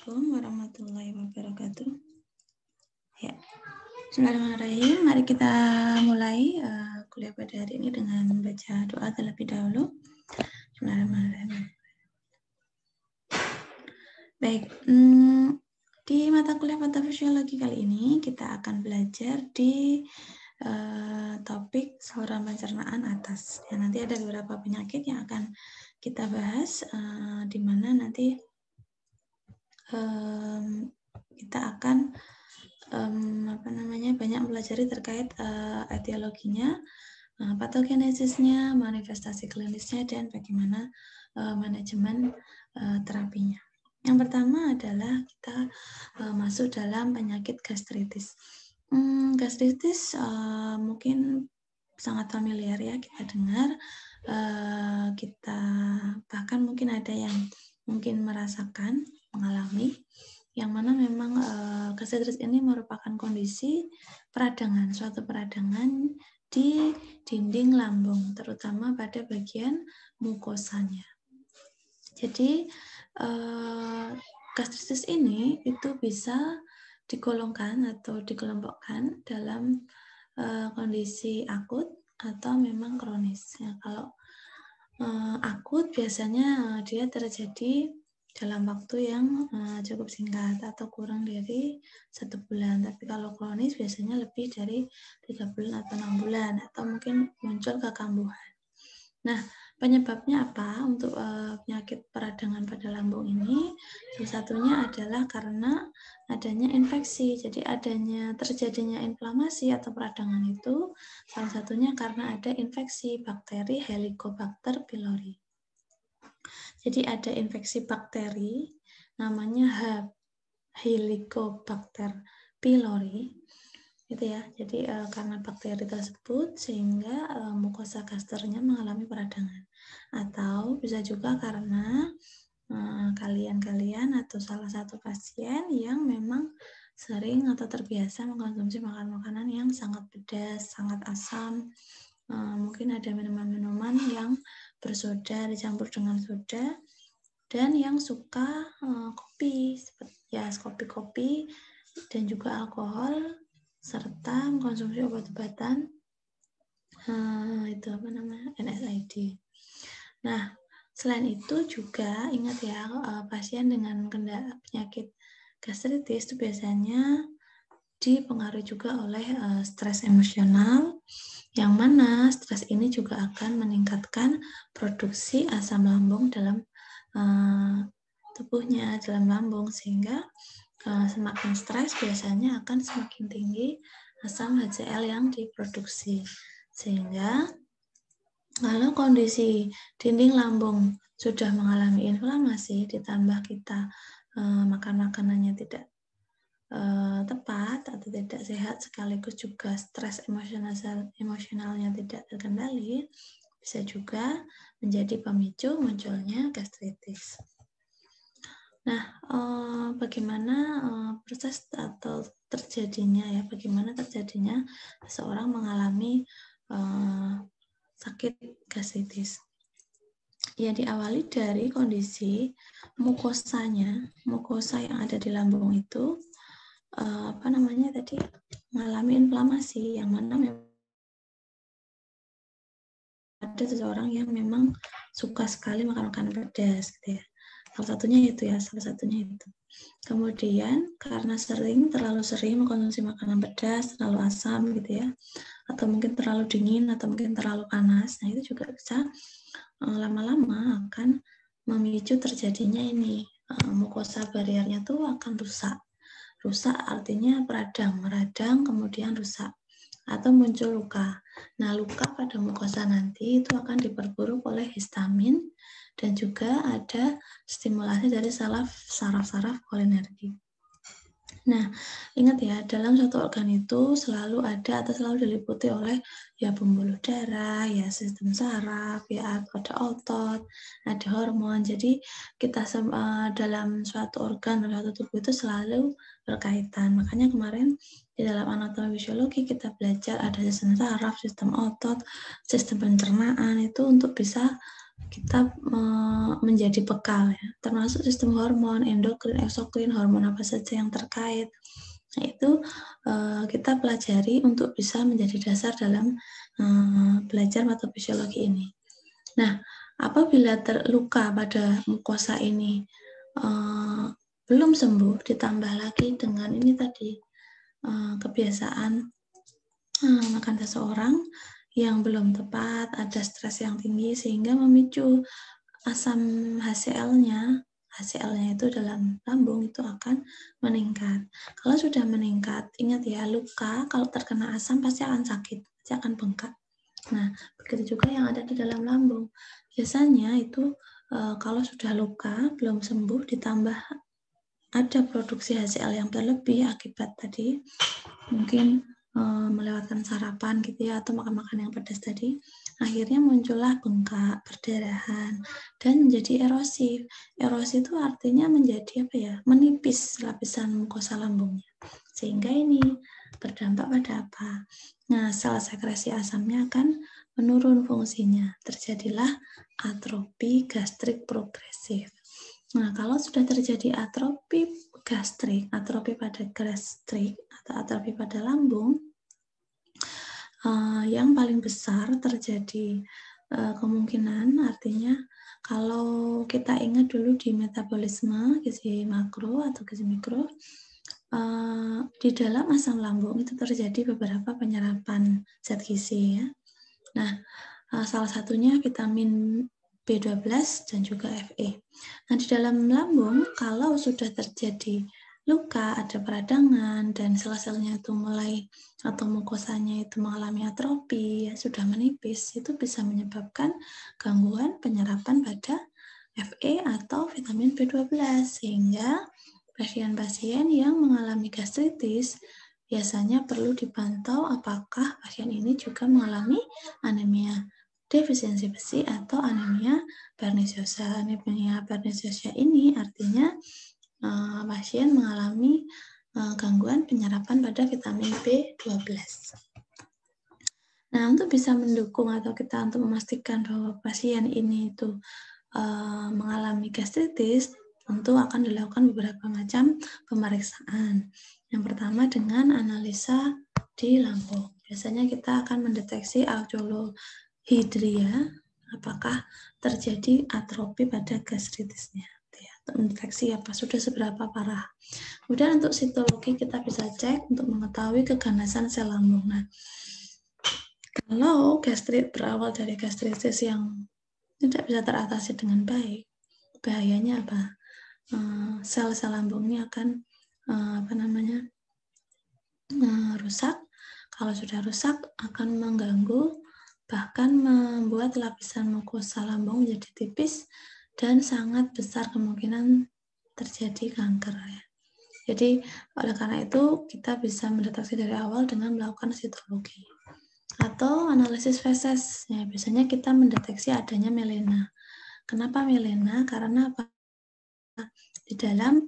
Assalamualaikum warahmatullahi wabarakatuh. Ya, bismillahirrahmanirrahim. Mari kita mulai kuliah pada hari ini dengan membaca doa terlebih dahulu. Bismillahirrahmanirrahim. Baik, di mata kuliah patofisiologi kali ini kita akan belajar di topik saluran pencernaan atas. Ya, nanti ada beberapa penyakit yang akan kita bahas, di mana nanti kita akan banyak mempelajari terkait etiologinya, patogenesisnya, manifestasi klinisnya, dan bagaimana manajemen terapinya. Yang pertama adalah kita masuk dalam penyakit gastritis. Gastritis mungkin sangat familiar ya kita dengar, kita bahkan mungkin ada yang mungkin merasakan, mengalami, yang mana memang gastritis ini merupakan kondisi peradangan, suatu peradangan di dinding lambung, terutama pada bagian mukosanya. Jadi gastritis ini itu bisa digolongkan atau dikelompokkan dalam kondisi akut atau memang kronis. Ya, kalau akut biasanya dia terjadi dalam waktu yang cukup singkat atau kurang dari 1 bulan. Tapi kalau kronis biasanya lebih dari 3 bulan atau 6 bulan atau mungkin muncul kekambuhan. Nah, penyebabnya apa untuk penyakit peradangan pada lambung ini? Salah satunya adalah karena adanya infeksi. Jadi terjadinya inflamasi atau peradangan itu salah satunya karena ada infeksi bakteri Helicobacter pylori. Jadi ada infeksi bakteri namanya Helicobacter pylori, gitu ya. Jadi karena bakteri tersebut sehingga mukosa gasternya mengalami peradangan. Atau bisa juga karena kalian atau salah satu pasien yang memang sering atau terbiasa mengkonsumsi makanan yang sangat pedas, sangat asam. Mungkin ada minuman-minuman yang bersoda, dicampur dengan soda, dan yang suka kopi, ya kopi dan juga alkohol, serta mengkonsumsi obat-obatan NSAID. Nah, selain itu juga ingat ya, pasien dengan penyakit gastritis itu biasanya dipengaruhi juga oleh stres emosional, yang mana stres ini juga akan meningkatkan produksi asam lambung dalam tubuhnya, dalam lambung, sehingga semakin stres biasanya akan semakin tinggi asam HCl yang diproduksi. Sehingga kalau kondisi dinding lambung sudah mengalami inflamasi, ditambah kita makan makanannya tidak tepat atau tidak sehat, sekaligus juga stres emosionalnya tidak terkendali, bisa juga menjadi pemicu munculnya gastritis. Nah, bagaimana proses atau bagaimana terjadinya seseorang mengalami sakit gastritis? Ya, diawali dari kondisi mukosa yang ada di lambung itu mengalami inflamasi, yang mana ada seseorang yang memang suka sekali makan makanan pedas, gitu ya. Salah satunya itu. Kemudian karena terlalu sering mengkonsumsi makanan pedas, terlalu asam, gitu ya, atau mungkin terlalu dingin atau mungkin terlalu panas, nah itu juga bisa lama-lama akan memicu terjadinya ini mukosa bariernya tuh akan rusak. Rusak artinya meradang, kemudian rusak, atau muncul luka. Nah, luka pada mukosa nanti itu akan diperburuk oleh histamin, dan juga ada stimulasi dari saraf-saraf kolinergik. Nah, ingat ya, dalam satu organ itu selalu ada atau selalu diliputi oleh ya pembuluh darah, ya sistem saraf, ya ada otot, ada hormon. Jadi kita dalam suatu organ, dalam suatu tubuh itu selalu berkaitan. Makanya kemarin di dalam anatomi fisiologi kita belajar ada sistem saraf, sistem otot, sistem pencernaan, itu untuk bisa kita menjadi bekal ya, termasuk sistem hormon, endokrin, eksokrin, hormon apa saja yang terkait. Nah, itu kita pelajari untuk bisa menjadi dasar dalam belajar patofisiologi ini. Nah, apabila terluka pada mukosa ini belum sembuh, ditambah lagi dengan ini tadi kebiasaan makan seseorang yang belum tepat, ada stres yang tinggi sehingga memicu asam HCl-nya itu dalam lambung itu akan meningkat. Kalau sudah meningkat, ingat ya, luka kalau terkena asam pasti akan sakit, pasti akan bengkak. Nah, begitu juga yang ada di dalam lambung. Biasanya itu kalau sudah luka, belum sembuh, ditambah ada produksi HCl yang berlebih akibat tadi, mungkin melewatkan sarapan gitu ya, atau makan-makan yang pedas tadi, akhirnya muncullah bengkak, perdarahan, dan menjadi erosif. Erosi itu artinya menjadi apa ya, menipis lapisan mukosa lambungnya, sehingga ini berdampak pada apa? Nah, sel sekresi asamnya akan menurun fungsinya, terjadilah atrofi gastrik progresif. Nah, kalau sudah terjadi atrofi gastrik, atrofi pada gastrik atau atrofi pada lambung, yang paling besar terjadi kemungkinan, artinya kalau kita ingat dulu di metabolisme gizi makro atau gizi mikro, di dalam asam lambung itu terjadi beberapa penyerapan zat gizi ya. Nah, salah satunya vitamin B12 dan juga Fe. Nah, di dalam lambung kalau sudah terjadi luka, ada peradangan, dan sel-selnya itu mulai atau mukosanya itu mengalami atrofi, ya, sudah menipis, itu bisa menyebabkan gangguan penyerapan pada Fe atau vitamin B12, sehingga pasien-pasien yang mengalami gastritis biasanya perlu dipantau apakah pasien ini juga mengalami anemia defisiensi besi atau anemia pernisiosa. Anemia pernisiosa ini artinya pasien mengalami gangguan penyerapan pada vitamin B12. Nah, untuk bisa mendukung atau kita untuk memastikan bahwa pasien ini itu mengalami gastritis, tentu akan dilakukan beberapa macam pemeriksaan. Yang pertama dengan analisa di lambung. Biasanya kita akan mendeteksi alveolohidria, apakah terjadi atrofi pada gastritisnya. Untuk mendeteksi apa sudah seberapa parah. Kemudian untuk sitologi kita bisa cek untuk mengetahui keganasan sel lambung. Nah, kalau gastrit berawal dari gastritis yang tidak bisa teratasi dengan baik, bahayanya apa? Sel-sel lambung ini akan rusak. Kalau sudah rusak akan mengganggu, bahkan membuat lapisan mukosa lambung menjadi tipis dan sangat besar kemungkinan terjadi kanker ya. Jadi oleh karena itu kita bisa mendeteksi dari awal dengan melakukan sitologi atau analisis feses. Ya, biasanya kita mendeteksi adanya melena. Kenapa melena? Karena apa? Di dalam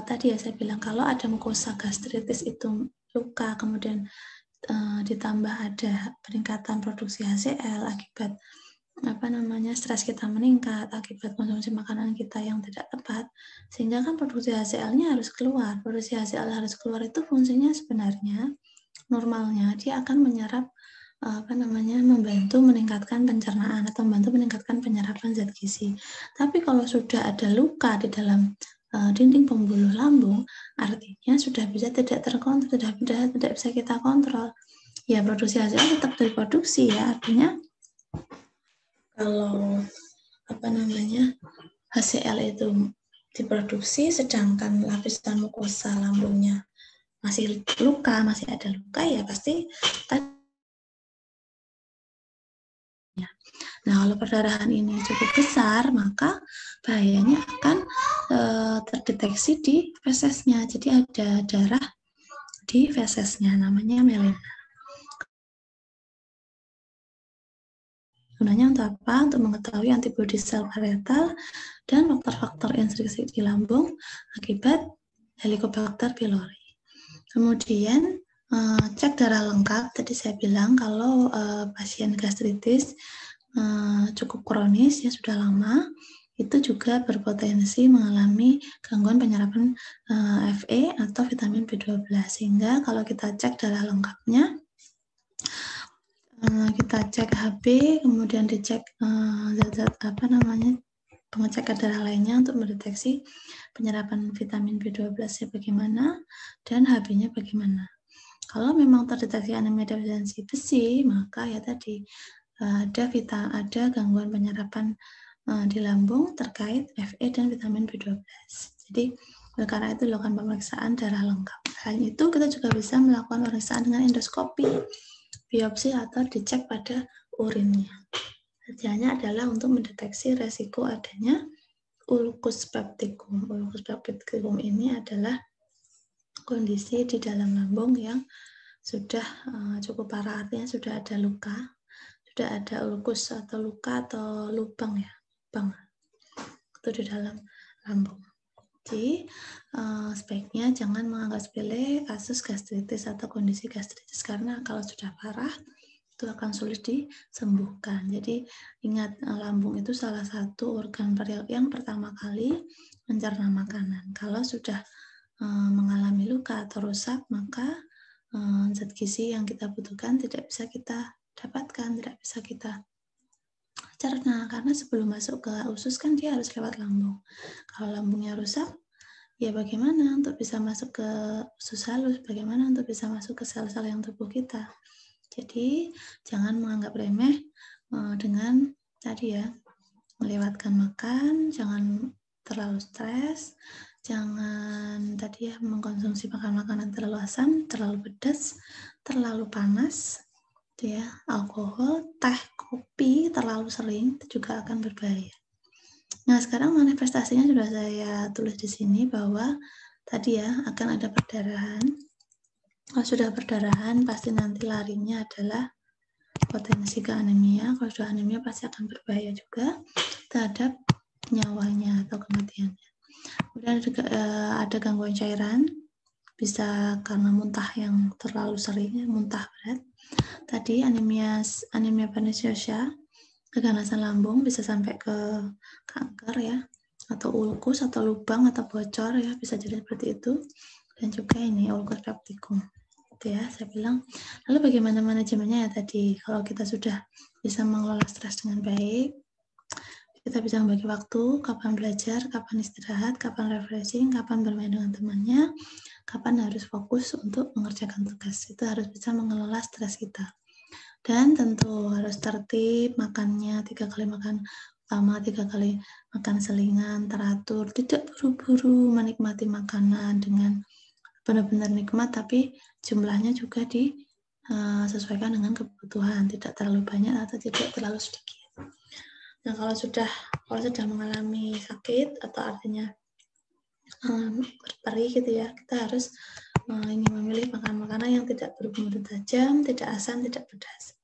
tadi ya saya bilang kalau ada mukosa gastritis itu luka, kemudian ditambah ada peningkatan produksi HCl akibat stres kita meningkat akibat konsumsi makanan kita yang tidak tepat, sehingga kan produksi HCl-nya harus keluar. Produksi HCl harus keluar itu fungsinya sebenarnya normalnya dia akan menyerap membantu meningkatkan pencernaan atau membantu meningkatkan penyerapan zat gizi. Tapi kalau sudah ada luka di dalam dinding pembuluh lambung, artinya sudah bisa tidak terkontrol, tidak bisa kita kontrol. Ya, produksi HCl tetap diproduksi ya, artinya kalau HCl itu diproduksi sedangkan lapisan mukosa lambungnya masih ada luka, ya pasti Nah, kalau perdarahan ini cukup besar, maka bahayanya akan terdeteksi di fesesnya. Jadi ada darah di fesesnya, namanya melena. Gunanya untuk apa? Untuk mengetahui antibodi sel parietal dan faktor-faktor instruksi di lambung akibat Helicobacter pylori. Kemudian cek darah lengkap. Tadi saya bilang kalau pasien gastritis cukup kronis, ya sudah lama, itu juga berpotensi mengalami gangguan penyerapan Fe atau vitamin B12. Sehingga kalau kita cek darah lengkapnya, kita cek HB, kemudian dicek zat-zat pengecekan darah lainnya untuk mendeteksi penyerapan vitamin B12-nya bagaimana dan HB-nya bagaimana. Kalau memang terdeteksi anemia defisiensi besi, maka ya tadi ada gangguan penyerapan di lambung terkait Fe dan vitamin B12. Jadi karena itu dilakukan pemeriksaan darah lengkap. Selain itu kita juga bisa melakukan pemeriksaan dengan endoskopi, biopsi atau dicek pada urinnya. Tujuannya adalah untuk mendeteksi resiko adanya ulcus pepticum. Ulcus pepticum ini adalah kondisi di dalam lambung yang sudah cukup parah, artinya sudah ada luka, sudah ada ulcus atau luka atau lubang ya, lubang itu di dalam lambung. Jadi sebaiknya jangan menganggap sepele kasus gastritis atau kondisi gastritis, karena kalau sudah parah itu akan sulit disembuhkan. Jadi ingat, lambung itu salah satu organ yang pertama kali mencerna makanan. Kalau sudah mengalami luka atau rusak, maka zat gizi yang kita butuhkan tidak bisa kita dapatkan, tidak bisa kita cerna, karena sebelum masuk ke usus kan dia harus lewat lambung. Kalau lambungnya rusak, ya bagaimana untuk bisa masuk ke usus halus, bagaimana untuk bisa masuk ke sel-sel yang tubuh kita. Jadi jangan menganggap remeh dengan tadi ya, melewatkan makan, jangan terlalu stres, jangan tadi ya mengkonsumsi makanan terlalu asam, terlalu pedas, terlalu panas, ya, alkohol, teh, kopi terlalu sering itu juga akan berbahaya. Nah, sekarang manifestasinya sudah saya tulis di sini bahwa tadi ya akan ada perdarahan. Kalau sudah perdarahan pasti nanti larinya adalah potensi ke anemia. Kalau sudah anemia pasti akan berbahaya juga terhadap nyawanya atau kematiannya. Kemudian juga ada gangguan cairan, bisa karena muntah yang terlalu sering, muntah berat. Tadi anemia perniciosa, keganasan lambung, bisa sampai ke kanker ya, atau ulkus atau lubang atau bocor ya, bisa jadi seperti itu. Dan juga ini ulcus pepticum. Itu ya, saya bilang. Lalu bagaimana manajemennya ya tadi? Kalau kita sudah bisa mengelola stres dengan baik, kita bisa membagi waktu, kapan belajar, kapan istirahat, kapan refreshing, kapan bermain dengan temannya, kapan harus fokus untuk mengerjakan tugas. Itu harus bisa mengelola stres kita. Dan tentu harus tertib makannya, 3 kali makan utama, 3 kali makan selingan, teratur, tidak buru-buru menikmati makanan dengan benar-benar nikmat, tapi jumlahnya juga disesuaikan dengan kebutuhan, tidak terlalu banyak atau tidak terlalu sedikit. Nah, kalau sudah mengalami sakit atau artinya perih gitu ya, kita harus ingin memilih makanan yang tidak berbumbu tajam, tidak asam, tidak pedas.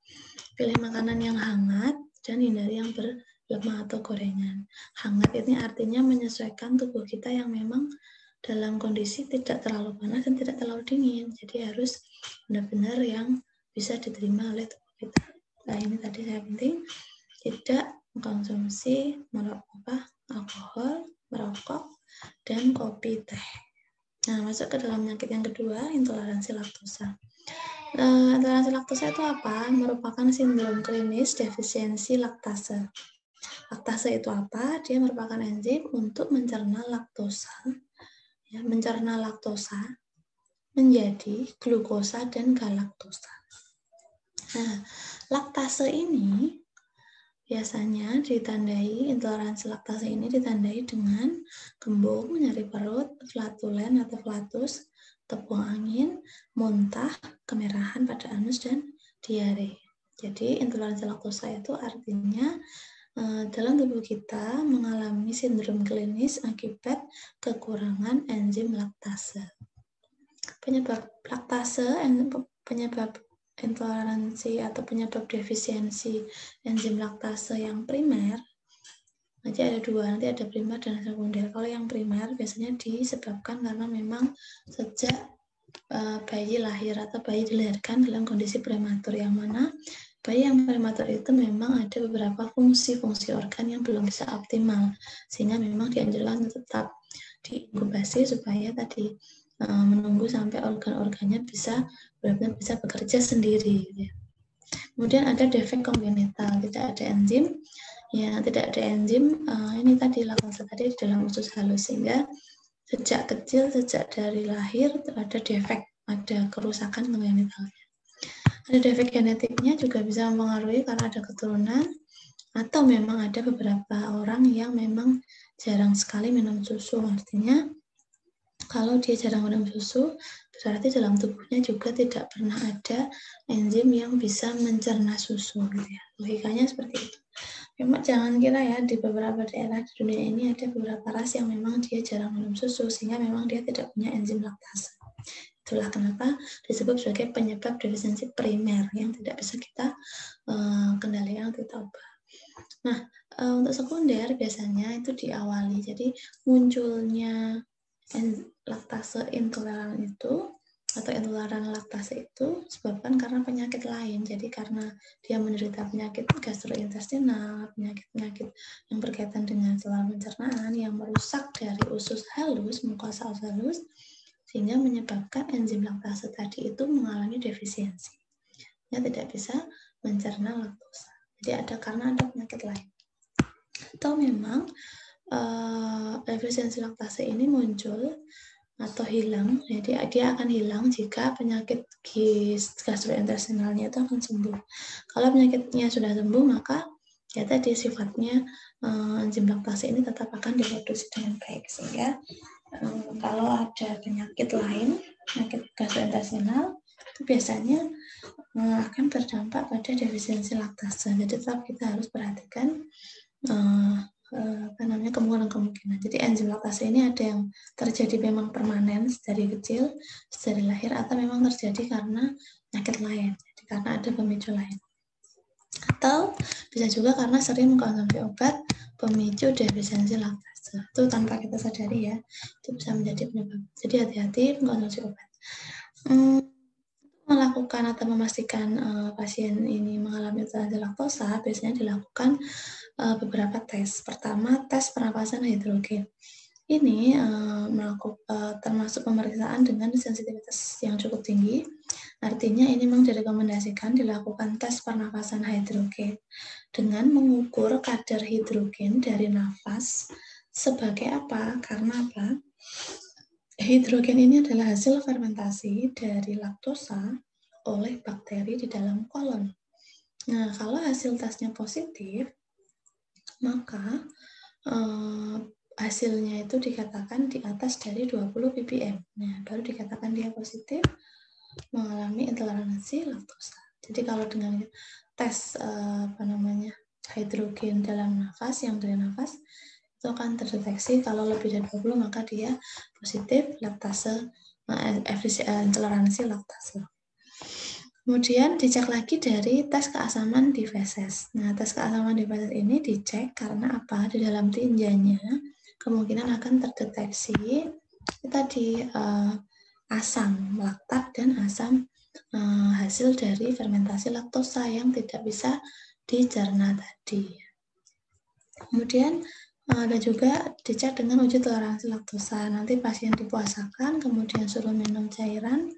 Pilih makanan yang hangat dan hindari yang berlemak atau gorengan. Hangat ini artinya menyesuaikan tubuh kita yang memang dalam kondisi tidak terlalu panas dan tidak terlalu dingin. Jadi harus benar-benar yang bisa diterima oleh tubuh kita. Nah, ini tadi saya penting, tidak mengkonsumsi alkohol, merokok, dan kopi, teh. Nah, masuk ke dalam penyakit yang kedua, intoleransi laktosa. Intoleransi laktosa itu apa? Merupakan sindrom klinis defisiensi laktase. Laktase itu apa? Dia merupakan enzim untuk mencerna laktosa, ya, mencerna laktosa menjadi glukosa dan galaktosa. Nah, laktase ini biasanya intoleransi laktase ini ditandai dengan kembung, nyeri perut, flatulen atau flatus, buang angin, muntah, kemerahan pada anus, dan diare. Jadi intoleransi laktosa itu artinya dalam tubuh kita mengalami sindrom klinis akibat kekurangan enzim laktase. Penyebab laktase, penyebab intoleransi atau penyebab defisiensi enzim laktase yang primer, nanti ada dua, nanti ada primer dan sekunder. Kalau yang primer biasanya disebabkan karena memang sejak bayi lahir atau bayi dilahirkan dalam kondisi prematur, yang mana bayi yang prematur itu memang ada beberapa fungsi-fungsi organ yang belum bisa optimal, sehingga memang dianjurkan tetap diinkubasi supaya tadi menunggu sampai organ-organnya bisa benar-benar bisa bekerja sendiri. Ya. Kemudian ada defek kongenital, tidak ada enzim, ya tidak ada enzim. Ini tadi laktase tadi di dalam usus halus, sehingga sejak kecil, sejak dari lahir ada defek, ada kerusakan kongenitalnya. Ada defek genetiknya juga bisa mempengaruhi karena ada keturunan, atau memang ada beberapa orang yang memang jarang sekali minum susu. Artinya kalau dia jarang minum susu, berarti dalam tubuhnya juga tidak pernah ada enzim yang bisa mencerna susu. Gitu ya. Logikanya seperti itu. Memang jangan kira ya, di beberapa daerah di dunia ini ada beberapa ras yang memang dia jarang minum susu, sehingga memang dia tidak punya enzim laktase. Itulah kenapa disebut sebagai penyebab defisiensi primer yang tidak bisa kita kendalikan atau kita ubah. Nah, untuk sekunder biasanya itu diawali. Jadi munculnya laktase intoleran itu atau intoleran laktase itu disebabkan karena penyakit lain. Jadi karena dia menderita penyakit gastrointestinal, penyakit-penyakit yang berkaitan dengan saluran pencernaan yang merusak dari usus halus, mukosa usus halus, sehingga menyebabkan enzim laktase tadi itu mengalami defisiensi. Dia tidak bisa mencerna laktosa. Jadi karena ada penyakit lain. Atau memang defisiensi laktase ini muncul atau hilang, jadi dia akan hilang jika penyakit gastrointestinalnya itu akan sembuh. Kalau penyakitnya sudah sembuh, maka ya tadi sifatnya enzim laktase ini tetap akan diproduksi dengan baik, sehingga kalau ada penyakit lain, penyakit gastrointestinal, itu biasanya akan berdampak pada defisiensi laktase. Jadi tetap kita harus perhatikan kemungkinan. Jadi enzim laktase ini ada yang terjadi memang permanen dari kecil, dari lahir, atau memang terjadi karena penyakit lain, jadi karena ada pemicu lain. Atau bisa juga karena sering mengkonsumsi obat pemicu defisiensi laktase. Itu tanpa kita sadari ya, itu bisa menjadi penyebab. Jadi hati-hati mengkonsumsi obat. Melakukan atau memastikan pasien ini mengalami intoleransi laktosa biasanya dilakukan beberapa tes. Pertama, tes pernapasan hidrogen. Ini termasuk pemeriksaan dengan sensitivitas yang cukup tinggi. Artinya ini memang direkomendasikan dilakukan tes pernapasan hidrogen dengan mengukur kadar hidrogen dari nafas. Sebagai apa? Karena apa? Hidrogen ini adalah hasil fermentasi dari laktosa oleh bakteri di dalam kolon. Nah, kalau hasil tesnya positif, maka hasilnya itu dikatakan di atas dari 20 ppm. Nah, baru dikatakan dia positif mengalami intoleransi laktosa. Jadi kalau dengan tes hidrogen dalam nafas, yang dari nafas, itu akan terdeteksi kalau lebih dari 20 maka dia positif laktase, intoleransi laktase. Kemudian dicek lagi dari tes keasaman di feses. Nah, tes keasaman di feses ini dicek karena apa? Di dalam tinjanya kemungkinan akan terdeteksi tadi asam laktat dan asam hasil dari fermentasi laktosa yang tidak bisa dicerna tadi. Kemudian ada juga dicek dengan uji toleransi laktosa. Nanti pasien dipuasakan, kemudian suruh minum cairan.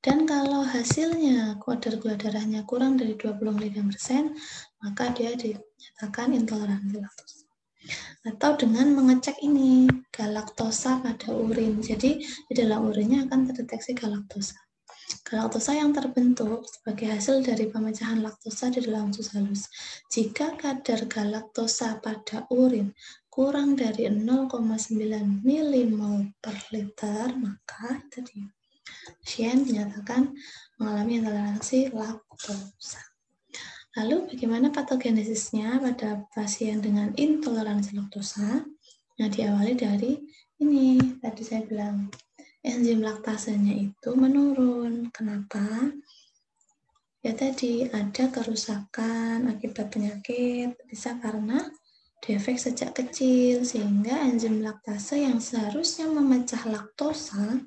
Dan kalau hasilnya kadar gula darahnya kurang dari 20 mg/%, maka dia dinyatakan intoleransi laktosa. Atau dengan mengecek ini, galaktosa pada urin. Jadi di dalam urinnya akan terdeteksi galaktosa. Galaktosa yang terbentuk sebagai hasil dari pemecahan laktosa di dalam usus halus. Jika kadar galaktosa pada urin kurang dari 0,9 mmol per liter, maka tadi pasien dinyatakan mengalami intoleransi laktosa. Lalu bagaimana patogenesisnya pada pasien dengan intoleransi laktosa? Nah, diawali dari ini, tadi saya bilang, enzim laktasenya itu menurun. Kenapa? Ya tadi, ada kerusakan akibat penyakit, bisa karena defek sejak kecil, sehingga enzim laktase yang seharusnya memecah laktosa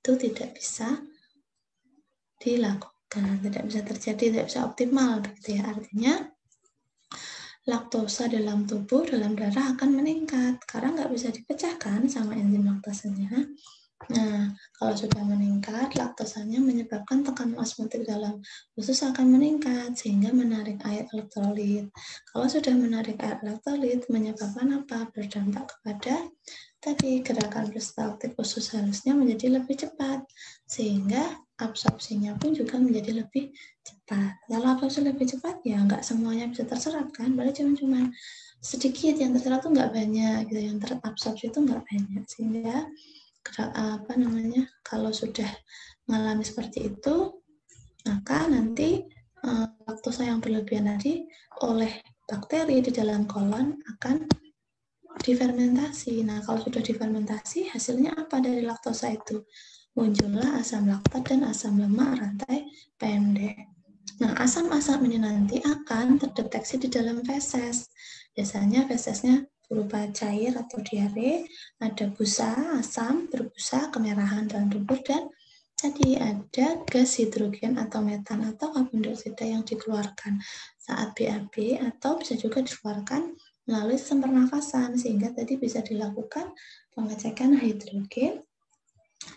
itu tidak bisa dilakukan. tidak bisa terjadi, tidak bisa optimal begitu ya. Artinya laktosa dalam tubuh, dalam darah akan meningkat karena nggak bisa dipecahkan sama enzim laktasanya. Nah, kalau sudah meningkat, laktosanya menyebabkan tekanan osmotik dalam usus akan meningkat sehingga menarik air elektrolit. Kalau sudah menarik air elektrolit, menyebabkan apa? Berdampak kepada tadi gerakan peristaltik usus halusnya menjadi lebih cepat sehingga absorpsinya pun juga menjadi lebih cepat. Kalau absorpsi lebih cepat ya nggak semuanya bisa terserap kan, berarti cuma sedikit yang terserap tuh nggak banyak gitu, yang terabsorpsi itu nggak banyak sehingga kalau sudah mengalami seperti itu, maka nanti laktosa yang berlebihan tadi oleh bakteri di dalam kolon akan difermentasi. Nah, kalau sudah difermentasi, hasilnya apa dari laktosa itu? Muncullah asam laktat dan asam lemak rantai pendek. Nah, asam-asam ini nanti akan terdeteksi di dalam feses. Biasanya fesesnya berupa cair atau diare, ada busa, asam, berbusa, kemerahan dalam tubuh, dan tadi ada gas hidrogen atau metan atau karbon dioksida yang dikeluarkan saat BAB atau bisa juga dikeluarkan melalui sistem pernafasan, sehingga tadi bisa dilakukan pengecekan hidrogen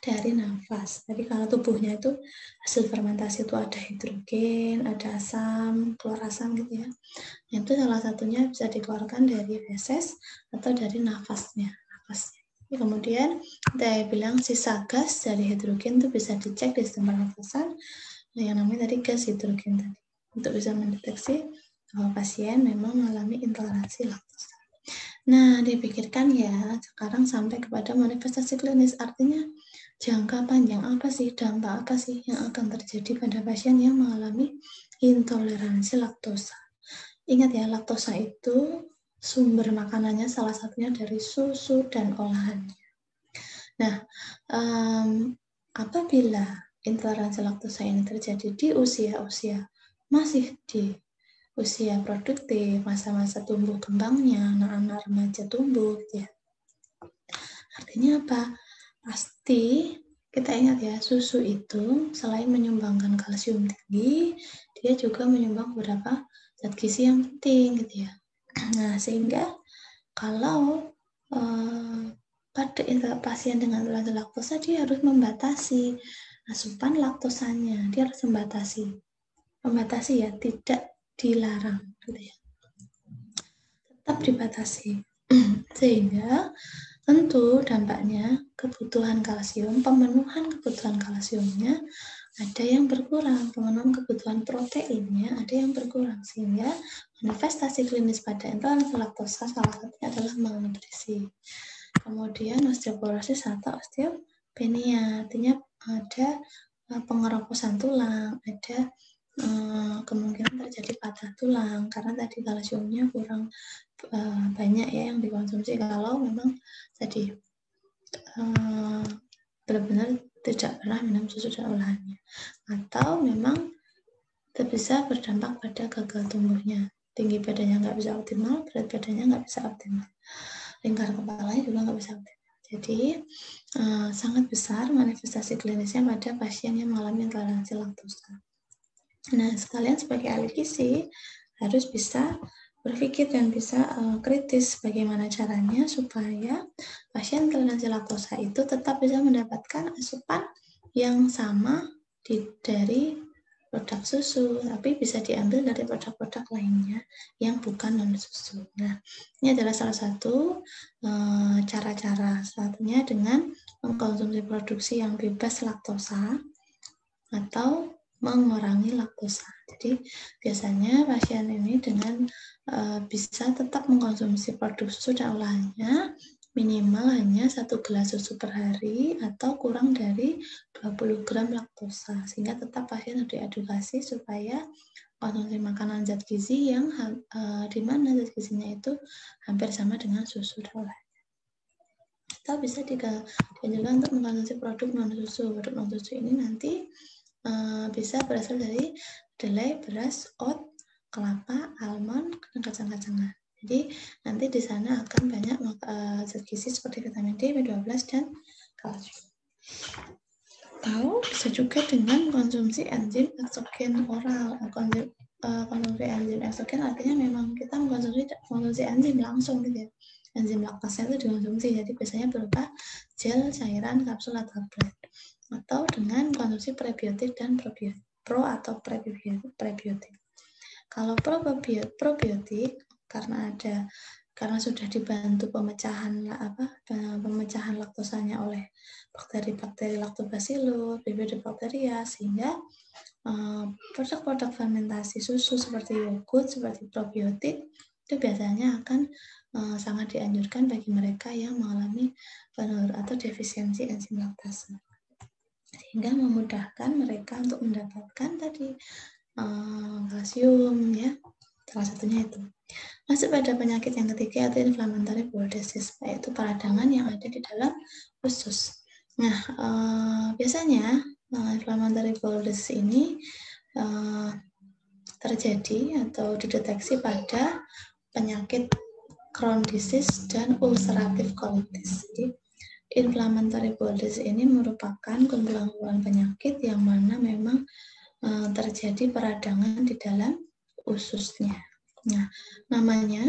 dari nafas. Jadi kalau tubuhnya itu hasil fermentasi itu ada hidrogen, ada asam, keluar asam gitu ya. Itu salah satunya bisa dikeluarkan dari feses atau dari nafasnya. Kemudian kita bilang sisa gas dari hidrogen itu bisa dicek di sistem pernafasan, yang namanya tadi gas hidrogen tadi, untuk bisa mendeteksi bahwa pasien memang mengalami intoleransi laktosa. Nah, dipikirkan ya sekarang sampai kepada manifestasi klinis, artinya jangka panjang apa sih, dampak apa sih yang akan terjadi pada pasien yang mengalami intoleransi laktosa. Ingat ya, laktosa itu sumber makanannya salah satunya dari susu dan olahannya. Nah, apabila intoleransi laktosa ini terjadi di usia-usia masih di usia produktif, masa-masa tumbuh kembangnya, anak-anak remaja tumbuh gitu ya. Artinya apa? Pasti kita ingat ya, susu itu selain menyumbangkan kalsium tinggi, dia juga menyumbang beberapa zat gizi yang penting gitu ya. Nah, sehingga kalau pada pasien dengan intoleransi laktosa, dia harus membatasi asupan laktosanya, dia harus membatasi ya, tidak dilarang gitu ya, tetap dibatasi. Sehingga tentu dampaknya kebutuhan kalsium, pemenuhan kebutuhan kalsiumnya ada yang berkurang, pemenuhan kebutuhan proteinnya ada yang berkurang, sehingga manifestasi klinis pada intoleransi laktosa salah satunya adalah malnutrisi. Kemudian osteoporosis atau osteopenia, artinya ada pengeroposan tulang, ada kemungkinan terjadi patah tulang karena tadi kalsiumnya kurang banyak ya yang dikonsumsi kalau memang tadi benar-benar tidak pernah minum susu dan olahannya, atau memang bisa berdampak pada gagal tumbuhnya, tinggi badannya nggak bisa optimal, berat badannya nggak bisa optimal, lingkar kepalanya juga nggak bisa optimal. Jadi sangat besar manifestasi klinisnya pada pasien yang mengalami intoleransi laktosa. Nah, sekalian sebagai ahli gizi harus bisa berpikir dan bisa kritis bagaimana caranya supaya pasien intoleransi laktosa itu tetap bisa mendapatkan asupan yang sama dari produk susu, tapi bisa diambil dari produk-produk lainnya yang bukan non-susu. Nah, ini adalah salah satu cara-cara, satunya dengan mengkonsumsi produksi yang bebas laktosa atau mengurangi laktosa. Jadi biasanya pasien ini dengan bisa tetap mengkonsumsi produk susu dan olahannya minimal hanya 1 gelas susu per hari atau kurang dari 20 gram laktosa, sehingga tetap pasien harus diedukasi supaya konsumsi makanan zat gizi yang di mana zat gizinya itu hampir sama dengan susu dan olahannya. Atau bisa dianjurkan untuk mengkonsumsi produk non-susu. Produk non-susu ini nanti bisa berasal dari kedelai, beras, oat, kelapa, almond, dan kacang-kacangan. Jadi nanti di sana akan banyak zat gizi seperti vitamin D, B12, dan kalsium. Atau bisa juga dengan konsumsi enzim eksogen oral. Konsumsi enzim eksogen artinya memang kita mengkonsumsi enzim langsung gitu ya. Enzim laktase itu dikonsumsi, jadi biasanya berupa gel, cairan, kapsul, atau tablet. Atau dengan konsumsi prebiotik dan pro atau prebiotik. Kalau probiotik karena sudah dibantu pemecahan laktosanya oleh bakteri-bakteri Lactobacillus, Bifidobacteria, sehingga produk-produk fermentasi susu seperti yogurt, seperti probiotik itu biasanya akan sangat dianjurkan bagi mereka yang mengalami penurunan atau defisiensi enzim laktase, sehingga memudahkan mereka untuk mendapatkan tadi kalsium ya, salah satunya itu. Masuk pada penyakit yang ketiga yaitu inflammatory bowel disease, yaitu peradangan yang ada di dalam usus. Nah, biasanya inflammatory bowel disease ini terjadi atau dideteksi pada penyakit Crohn disease dan ulcerative colitis. Jadi, inflammatory bowel disease ini merupakan kumpulan penyakit yang mana memang terjadi peradangan di dalam ususnya. Nah, namanya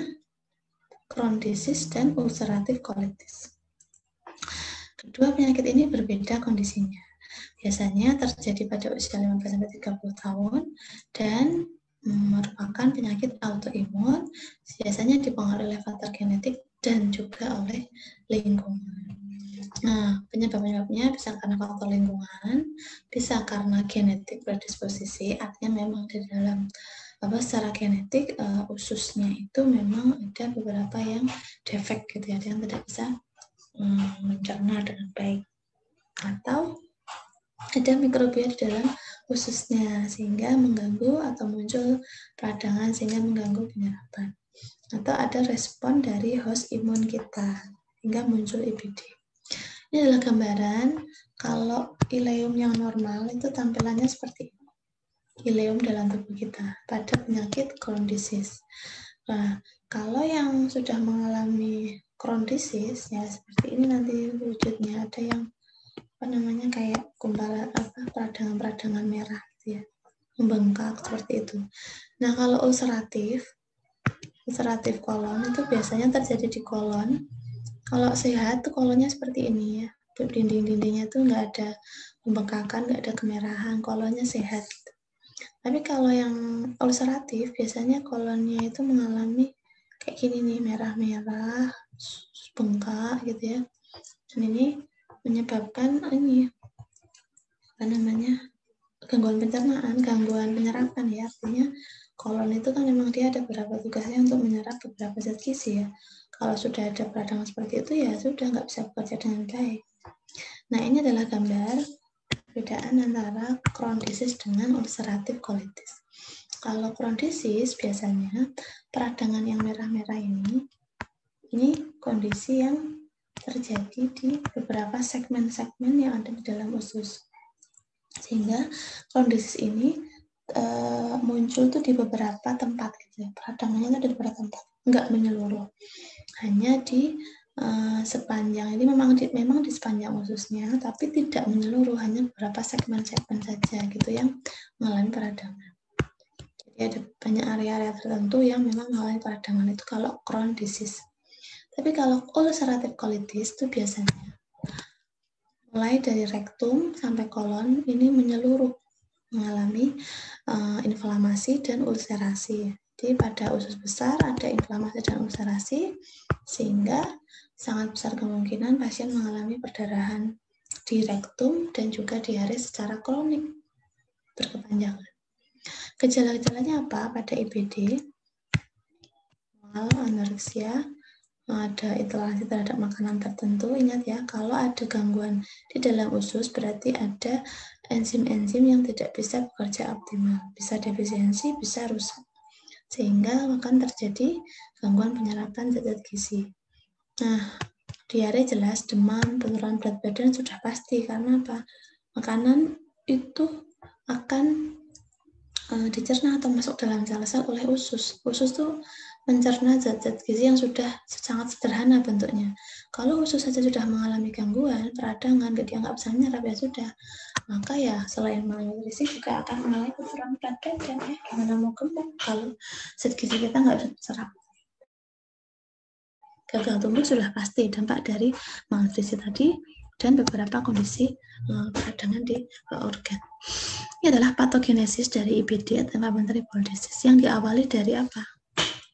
Crohn disease dan ulcerative colitis. Kedua penyakit ini berbeda kondisinya. Biasanya terjadi pada usia 15-30 tahun dan merupakan penyakit autoimun, biasanya dipengaruhi oleh faktor genetik dan juga oleh lingkungan. Nah, penyebab-penyebabnya bisa karena faktor lingkungan, bisa karena genetik predisposisi, artinya memang di dalam secara genetik ususnya itu memang ada beberapa yang defek gitu ya, yang tidak bisa mencerna dengan baik, atau ada mikrobia di dalam ususnya sehingga mengganggu atau muncul peradangan sehingga mengganggu penyerapan, atau ada respon dari host imun kita hingga muncul IBD. Ini adalah gambaran kalau ileum yang normal itu tampilannya seperti ini. Ileum dalam tubuh kita pada penyakit Crohn disease. Nah, kalau yang sudah mengalami Crohn disease ya seperti ini nanti wujudnya, ada yang kayak gumpalan peradangan-peradangan merah gitu ya, membengkak seperti itu. Nah, kalau ulceratif kolon itu biasanya terjadi di kolon. Kalau sehat tuh kolonnya seperti ini ya, dinding-dindingnya tuh nggak ada pembengkakan, nggak ada kemerahan, kolonnya sehat. Tapi kalau yang ulceratif, biasanya kolonnya itu mengalami kayak gini nih, merah-merah, bengkak gitu ya. Dan ini menyebabkan gangguan pencernaan, gangguan penyerapan ya. Artinya kolon itu kan memang dia ada beberapa tugasnya untuk menyerap beberapa zat gizi ya. Kalau sudah ada peradangan seperti itu ya sudah nggak bisa bekerja dengan baik. Nah, ini adalah gambar perbedaan antara Crohn disease dengan ulcerative colitis. Kalau Crohn disease biasanya peradangan yang merah-merah ini kondisi yang terjadi di beberapa segmen-segmen yang ada di dalam usus. Sehingga Crohn disease ini muncul tuh di beberapa tempat gitu ya. Peradangannya ada di beberapa tempat, nggak menyeluruh. Hanya di sepanjang ini memang di sepanjang ususnya, tapi tidak menyeluruh, hanya beberapa segmen-segmen saja gitu yang mengalami peradangan. Jadi ada banyak area-area tertentu yang memang mengalami peradangan, itu kalau Crohn disease. Tapi kalau ulcerative colitis itu biasanya mulai dari rektum sampai kolon ini menyeluruh, mengalami inflamasi dan ulcerasi. Jadi pada usus besar ada inflamasi dan ulcerasi, sehingga sangat besar kemungkinan pasien mengalami perdarahan di rektum dan juga diare secara kronik berkepanjangan. Gejala-gejalanya apa? Pada IBD, anoreksia, ada intoleransi terhadap makanan tertentu. Ingat ya, kalau ada gangguan di dalam usus berarti ada enzim-enzim yang tidak bisa bekerja optimal, bisa defisiensi, bisa rusak, sehingga akan terjadi gangguan penyerapan zat gizi. Nah, diare jelas, demam, penurunan berat badan sudah pasti, karena apa? Makanan itu akan dicerna atau masuk dalam sel-sel oleh usus. Usus tuh mencerna zat-zat gizi yang sudah sangat sederhana bentuknya. Kalau usus saja sudah mengalami gangguan, peradangan, dia nggak bisa menyerap, ya sudah. Maka ya selain malnutrisi juga akan mengalami kekurangan berat badan ya. Gimana mau gemuk kalau zat gizi kita nggak bisa terserap. Gagal tumbuh sudah pasti dampak dari malnutrisi tadi dan beberapa kondisi peradangan di organ. Ini adalah patogenesis dari IBD atau inflammatory bowel disease yang diawali dari apa?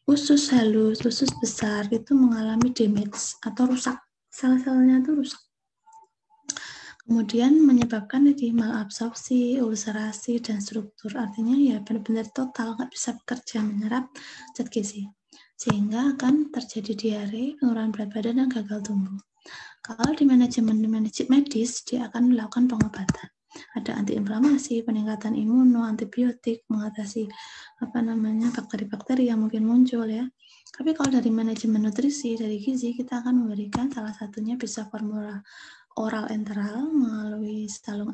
Usus halus, usus besar itu mengalami damage atau rusak. Sel-selnya itu rusak. Kemudian menyebabkan malabsorpsi, ulcerasi, dan struktur. Artinya ya benar-benar total, nggak bisa bekerja menyerap zat gizi. Sehingga akan terjadi diare, penurunan berat badan, dan gagal tumbuh. Kalau di manajemen medis, dia akan melakukan pengobatan. Ada antiinflamasi, peningkatan imuno, antibiotik, mengatasi bakteri-bakteri yang mungkin muncul ya. Tapi kalau dari manajemen nutrisi, dari gizi, kita akan memberikan salah satunya bisa formula oral enteral melalui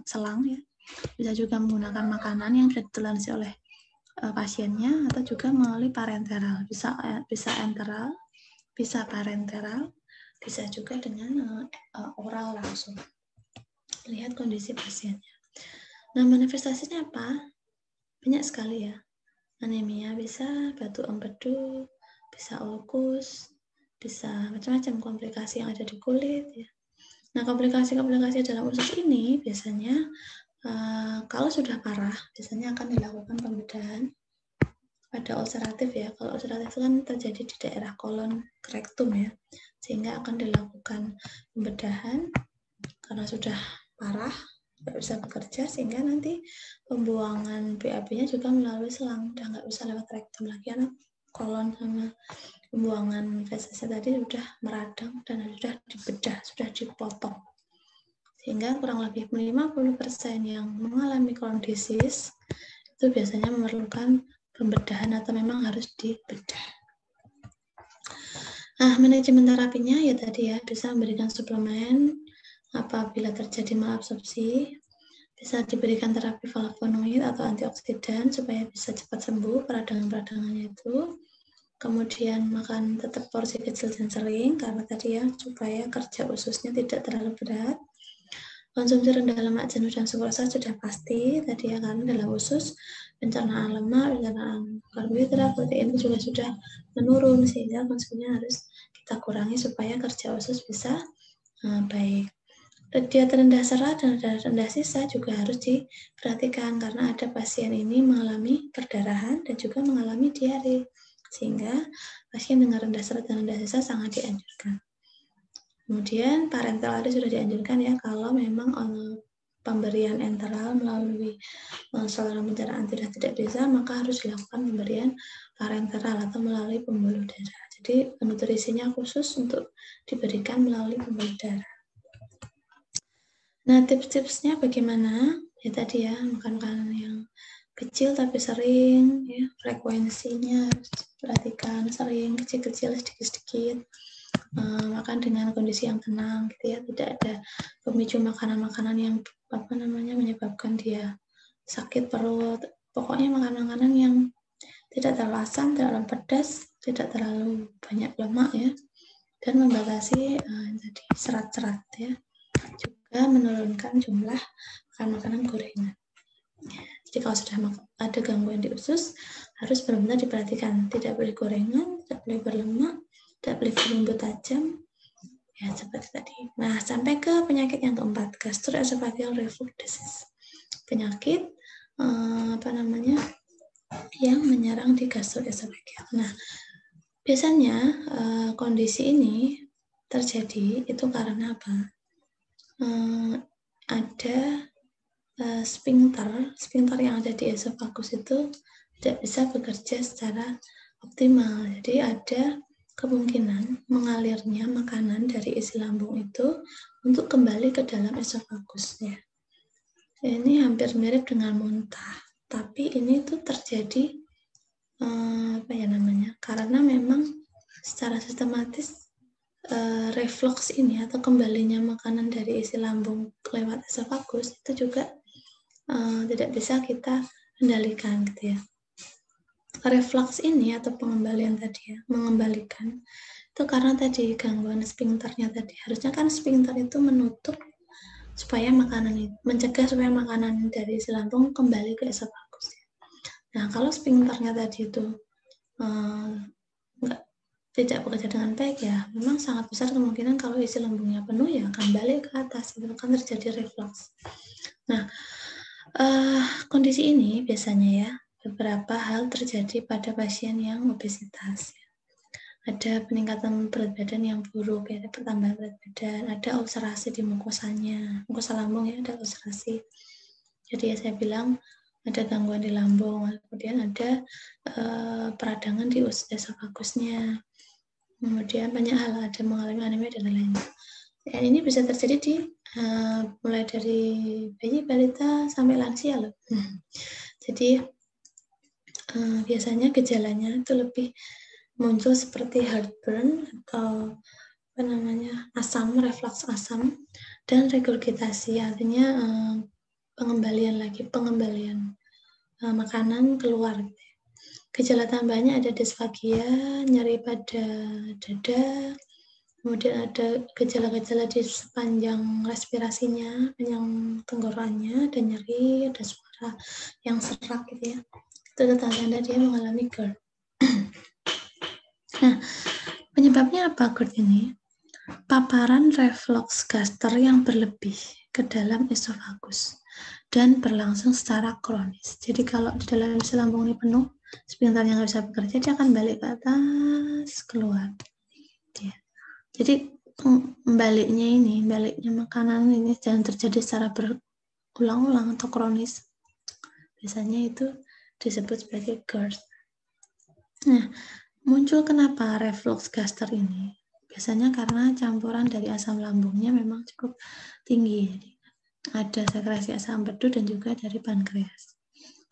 selang ya. Bisa juga menggunakan makanan yang sudah ditoleransi oleh pasiennya, atau juga melalui parenteral. Bisa enteral, bisa parenteral, bisa juga dengan oral langsung. Lihat kondisi pasiennya. Nah, manifestasinya apa? Banyak sekali ya. Anemia bisa, batu empedu, bisa ulkus, bisa macam-macam komplikasi yang ada di kulit ya. Nah, komplikasi-komplikasi dalam usus ini biasanya kalau sudah parah, biasanya akan dilakukan pembedahan pada ulceratif ya. Kalau ulceratif itu kan terjadi di daerah kolon rektum ya, sehingga akan dilakukan pembedahan karena sudah parah, nggak bisa bekerja, sehingga nanti pembuangan BAB-nya juga melalui selang, udah nggak bisa lewat rektum lagi karena kolon sama pembuangan fesesnya tadi sudah meradang dan sudah dibedah, sudah dipotong. Sehingga kurang lebih 50% yang mengalami Crohn's disease itu biasanya memerlukan pembedahan atau memang harus dibedah. Nah, manajemen terapinya ya tadi ya, bisa memberikan suplemen apabila terjadi malabsorpsi, bisa diberikan terapi flavonoid atau antioksidan supaya bisa cepat sembuh peradangan-peradangannya itu. Kemudian makan tetap porsi kecil dan sering karena tadi ya supaya kerja ususnya tidak terlalu berat. Konsumsi rendah lemak, jenuh, dan sukrosa sudah pasti tadi ya, karena dalam usus pencernaan lemak, pencernaan karbohidrat, protein itu juga sudah menurun, sehingga konsumsinya harus kita kurangi supaya kerja usus bisa baik. Diet rendah serat dan rendah sisa juga harus diperhatikan karena ada pasien ini mengalami perdarahan dan juga mengalami diare, sehingga pasien dengan rendah serat dan rendah sisa sangat dianjurkan. Kemudian parenteral tadi sudah dianjurkan ya, kalau memang pemberian enteral melalui saluran pencernaan tidak bisa, maka harus dilakukan pemberian parenteral atau melalui pembuluh darah. Jadi nutrisinya khusus untuk diberikan melalui pembuluh darah. Nah, tips-tipsnya bagaimana? Ya tadi ya, makan makanan yang kecil tapi sering, ya, frekuensinya perhatikan, sering, kecil-kecil, sedikit-sedikit. Makan dengan kondisi yang tenang gitu ya, tidak ada pemicu makanan-makanan yang menyebabkan dia sakit perut. Pokoknya makan-makanan yang tidak terlalu asam, tidak terlalu pedas, tidak terlalu banyak lemak ya, dan membatasi jadi serat-serat ya, juga menurunkan jumlah makanan gorengan. Jadi kalau sudah ada gangguan di usus, harus benar-benar diperhatikan, tidak boleh gorengan, tidak boleh berlemak, tidak boleh berbumbu tajam, ya seperti tadi. Nah, sampai ke penyakit yang keempat, gastroesophageal reflux disease. Penyakit yang menyerang di gastroesophageal. Nah, biasanya kondisi ini terjadi itu karena apa? Ada sphincter yang ada di esofagus itu tidak bisa bekerja secara optimal. Jadi ada kemungkinan mengalirnya makanan dari isi lambung itu untuk kembali ke dalam esofagus ya. Ini hampir mirip dengan muntah, tapi ini tuh terjadi karena memang secara sistematis reflux ini atau kembalinya makanan dari isi lambung lewat esofagus itu juga tidak bisa kita kendalikan gitu ya. reflux ini atau pengembalian tadi ya, mengembalikan itu karena tadi gangguan sphincternya tadi. Harusnya kan sphincter itu menutup supaya makanan mencegah supaya makanan dari si lambung kembali ke esofagus. Nah, kalau sphincternya tadi itu tidak bekerja dengan baik ya, memang sangat besar kemungkinan kalau isi lambungnya penuh ya akan balik ke atas, itu akan terjadi reflux. Nah, kondisi ini biasanya ya beberapa hal terjadi pada pasien yang obesitas. Ada peningkatan berat badan yang buruk, ya, ada pertambahan berat badan, ada ulcerasi di mukosanya, mukosa lambung ya, ada ulcerasi. Jadi ya saya bilang ada gangguan di lambung, kemudian ada peradangan di esofagusnya, kemudian banyak hal, ada mengalami anemia dan lain-lain. Dan ini bisa terjadi di mulai dari bayi, balita sampai lansia loh. Jadi biasanya gejalanya itu lebih muncul seperti heartburn atau asam, reflux asam, dan regurgitasi, artinya pengembalian makanan keluar. Gejala tambahnya ada disfagia, nyeri pada dada, kemudian ada gejala-gejala di sepanjang respirasinya, panjang tenggorokannya, ada nyeri, ada suara yang serak gitu ya. Itu tanda-tanda dia mengalami GERD. Nah, penyebabnya apa GERD ini? Paparan reflux gaster yang berlebih ke dalam esofagus dan berlangsung secara kronis. Jadi kalau di dalam isi lambung ini penuh, sphincternya nggak bisa bekerja, dia akan balik ke atas, keluar. Ya. Jadi baliknya makanan ini jangan terjadi secara berulang-ulang atau kronis. Biasanya itu disebut sebagai GERD. Nah, muncul kenapa reflux gaster ini? Biasanya karena campuran dari asam lambungnya memang cukup tinggi. Jadi, ada sekresi asam empedu dan juga dari pankreas.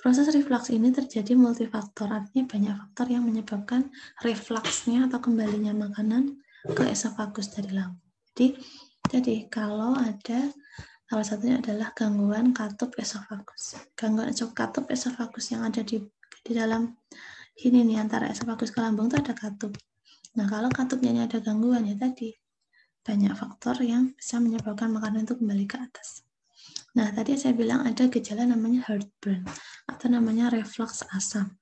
Proses reflux ini terjadi multifaktor, artinya banyak faktor yang menyebabkan refluksnya atau kembalinya makanan ke esofagus dari lambung. Jadi kalau ada salah satunya adalah gangguan katup esofagus. Gangguan katup esofagus yang ada di dalam ini nih, antara esofagus ke lambung itu ada katup. Nah, kalau katupnya ini ada gangguan ya tadi, banyak faktor yang bisa menyebabkan makanan itu kembali ke atas. Nah, tadi saya bilang ada gejala namanya heartburn atau namanya reflux asam.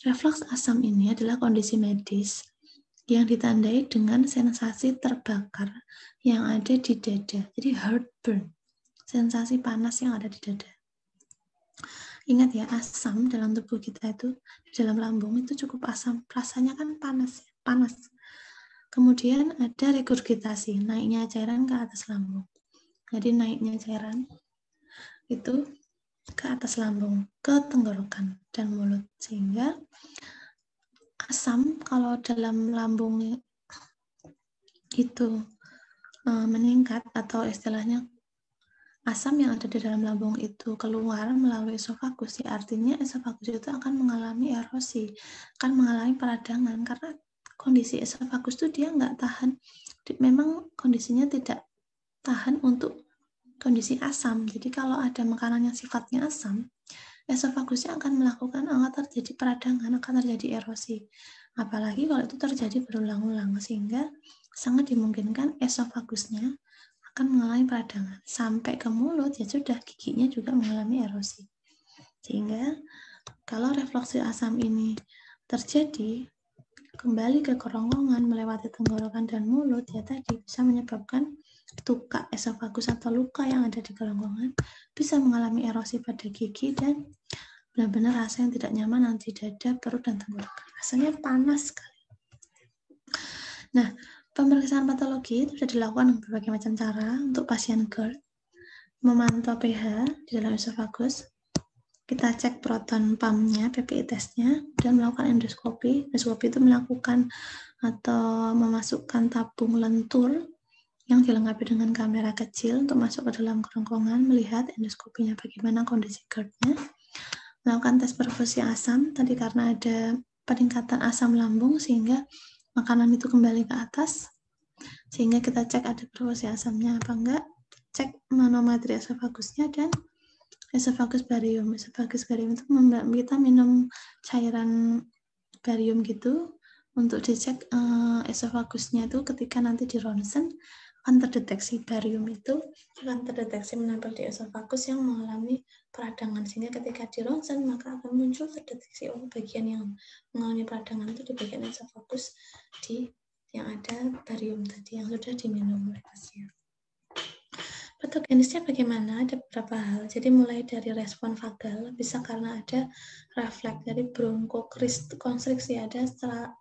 Reflux asam ini adalah kondisi medis yang ditandai dengan sensasi terbakar yang ada di dada. Jadi heartburn, sensasi panas yang ada di dada. Ingat ya, asam dalam tubuh kita itu, di dalam lambung itu cukup asam. Rasanya kan panas. Kemudian ada regurgitasi, naiknya cairan ke atas lambung. Jadi naiknya cairan itu ke atas lambung, ke tenggorokan dan mulut. Sehingga asam kalau dalam lambung itu meningkat, atau istilahnya asam yang ada di dalam lambung itu keluar melalui esofagus, ya artinya esofagus itu akan mengalami erosi, akan mengalami peradangan, karena kondisi esofagus itu dia nggak tahan, memang kondisinya tidak tahan untuk kondisi asam. Jadi kalau ada makanan yang sifatnya asam, esofagusnya akan terjadi peradangan, akan terjadi erosi. Apalagi kalau itu terjadi berulang-ulang, sehingga sangat dimungkinkan esofagusnya akan mengalami peradangan. Sampai ke mulut, ya sudah, giginya juga mengalami erosi. Sehingga kalau refluksi asam ini terjadi, kembali ke kerongkongan, melewati tenggorokan dan mulut, ya tadi bisa menyebabkan tukak esofagus atau luka yang ada di kerongkongan, bisa mengalami erosi pada gigi dan benar-benar rasa yang tidak nyaman di dada, perut, dan tenggorokan. Rasanya panas sekali. Nah, pemeriksaan patologi itu sudah dilakukan dengan berbagai macam cara untuk pasien GERD. Memantau pH di dalam esofagus, kita cek proton pump-nya, PPI testnya, dan melakukan endoskopi. Endoskopi itu melakukan atau memasukkan tabung lentur yang dilengkapi dengan kamera kecil untuk masuk ke dalam kerongkongan, melihat endoskopinya bagaimana kondisi GERD-nya. Melakukan tes perfusi asam, tadi karena ada peningkatan asam lambung sehingga makanan itu kembali ke atas, sehingga kita cek ada perfusi asamnya apa enggak, cek manometri esofagusnya, dan esofagus barium. Esofagus barium itu kita minum cairan barium gitu untuk dicek esofagusnya itu ketika nanti di ronsen akan terdeteksi barium itu akan terdeteksi menempel di esofagus yang mengalami peradangan, sehingga ketika di ronsen maka akan muncul terdeteksi bagian yang mengalami peradangan itu di bagian esofagus yang ada barium tadi yang sudah diminum oleh pasien. Patogenisnya bagaimana? Ada beberapa hal. Jadi mulai dari respon vagal bisa karena ada refleks dari bronkokonstriksi, ada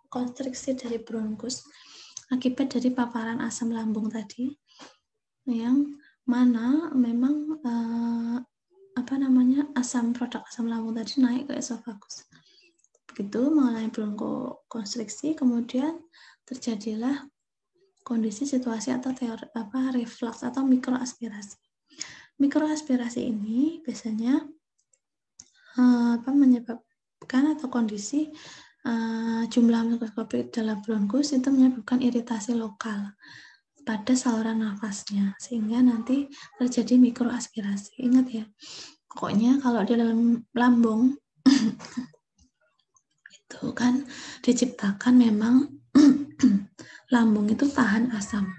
konstriksi dari bronkus akibat dari paparan asam lambung tadi, yang mana memang produk asam lambung tadi naik ke esofagus. Begitu mengalami bronkokonstriksi, kemudian terjadilah kondisi situasi atau reflux atau mikroaspirasi. Mikroaspirasi ini biasanya menyebabkan atau kondisi jumlah mikroskopik dalam bronkus itu menyebabkan iritasi lokal pada saluran nafasnya, sehingga nanti terjadi mikroaspirasi. Ingat ya, pokoknya kalau di dalam lambung itu kan diciptakan memang lambung itu tahan asam.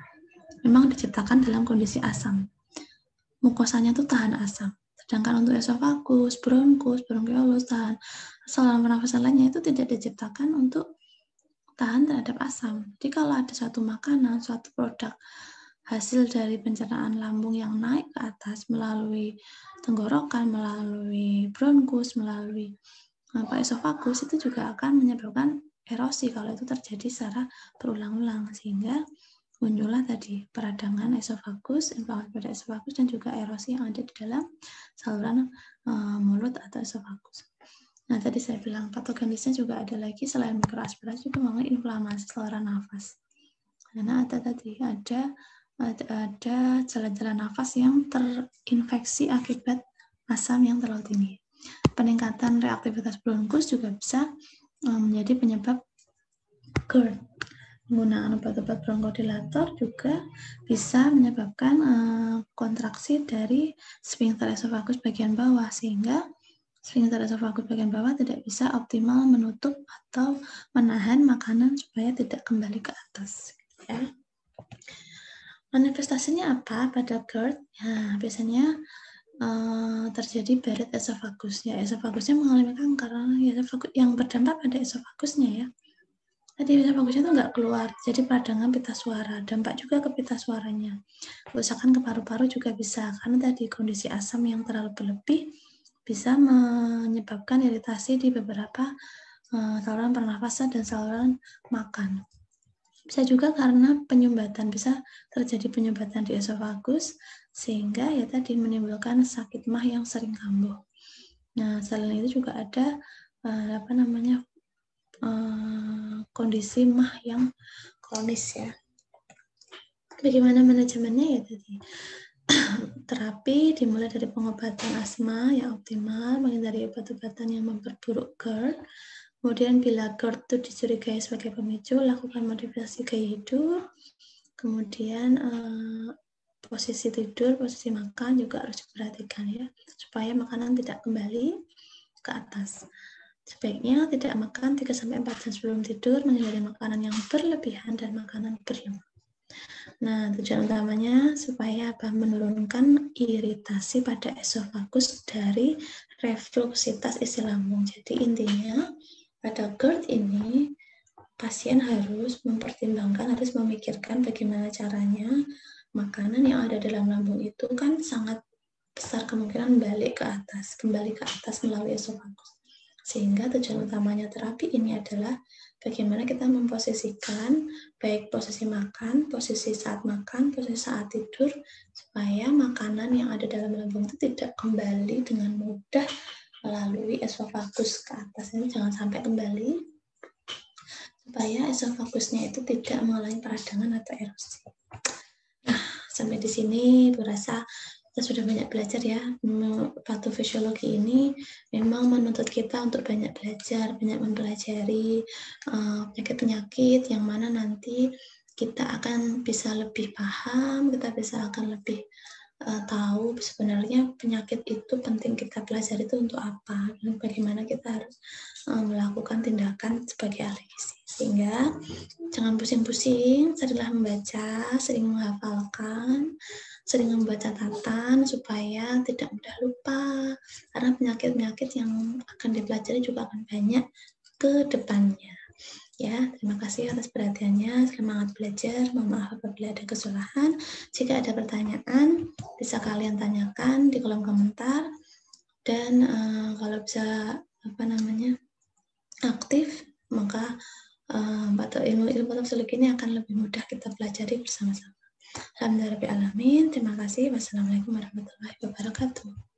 Memang diciptakan dalam kondisi asam. Mukosanya itu tahan asam. Sedangkan untuk esofagus, bronkus, bronkiolus, saluran pernafasan lainnya itu tidak diciptakan untuk tahan terhadap asam. Jadi kalau ada suatu makanan, suatu produk hasil dari pencernaan lambung yang naik ke atas melalui tenggorokan, melalui bronkus, melalui esofagus, itu juga akan menyebabkan erosi kalau itu terjadi secara berulang-ulang, sehingga muncullah tadi peradangan esofagus, inflamasi pada esofagus, dan juga erosi yang ada di dalam saluran mulut atau esofagus. Nah, tadi saya bilang patogenisnya juga ada lagi selain mikroaspirasi juga mengalami inflamasi saluran nafas. Karena ada jalan-jalan nafas yang terinfeksi akibat asam yang terlalu tinggi. Peningkatan reaktivitas bronkus juga bisa menjadi penyebab GERD. Penggunaan obat-obat bronkodilator juga bisa menyebabkan kontraksi dari sphincter esofagus bagian bawah, sehingga sphincter esofagus bagian bawah tidak bisa optimal menutup atau menahan makanan supaya tidak kembali ke atas. Ya. Manifestasinya apa pada GERD? Nah, biasanya terjadi Barrett esofagus. Ya, esofagusnya mengalami kanker. Yang berdampak pada esofagusnya ya. Tadi esofagusnya itu nggak keluar, jadi peradangan pita suara. Dampak juga ke pita suaranya. Kerusakan ke paru-paru juga bisa, karena tadi kondisi asam yang terlalu berlebih bisa menyebabkan iritasi di beberapa saluran pernafasan dan saluran makan. Bisa juga karena penyumbatan, bisa terjadi penyumbatan di esofagus, sehingga ya tadi menimbulkan sakit mah yang sering kambuh. Nah, selain itu juga ada kondisi mah yang kronis ya. Bagaimana manajemennya ya tadi? Terapi dimulai dari pengobatan asma yang optimal, menghindari obat-obatan yang memperburuk GERD. Kemudian bila GERD itu dicurigai sebagai pemicu, lakukan modifikasi gaya hidup. Kemudian posisi tidur, posisi makan juga harus diperhatikan ya, supaya makanan tidak kembali ke atas. Sebaiknya tidak makan 3-4 jam sebelum tidur, menghindari makanan yang berlebihan dan makanan berlemak. Nah, tujuan utamanya supaya menurunkan iritasi pada esofagus dari refluksitas isi lambung. Jadi intinya pada GERD ini pasien harus mempertimbangkan, harus memikirkan bagaimana caranya makanan yang ada dalam lambung itu kan sangat besar kemungkinan kembali ke atas melalui esofagus. Sehingga tujuan utamanya terapi ini adalah bagaimana kita memposisikan baik posisi makan, posisi saat makan, posisi saat tidur, supaya makanan yang ada dalam lambung itu tidak kembali dengan mudah melalui esofagus ke atas. Ini jangan sampai kembali, supaya esofagusnya itu tidak mengalami peradangan atau erosi. Nah, sampai di sini Bu rasa kita sudah banyak belajar ya. Patofisiologi ini memang menuntut kita untuk banyak belajar, banyak mempelajari penyakit-penyakit yang mana nanti kita akan bisa lebih paham, kita bisa akan lebih tahu sebenarnya penyakit itu penting kita pelajari itu untuk apa dan bagaimana kita harus melakukan tindakan sebagai ahli gizi. Sehingga jangan pusing-pusing, seringlah membaca, sering menghafalkan, sering membuat catatan supaya tidak mudah lupa, karena penyakit-penyakit yang akan dipelajari juga akan banyak ke depannya. Ya, terima kasih atas perhatiannya. Semangat belajar. Mohon maaf apabila ada kesalahan. Jika ada pertanyaan, bisa kalian tanyakan di kolom komentar. Dan kalau bisa aktif, maka ilmu tafsir ini akan lebih mudah kita pelajari bersama-sama. Alhamdulillahirabbil alamin. Terima kasih. Wassalamualaikum warahmatullahi wabarakatuh.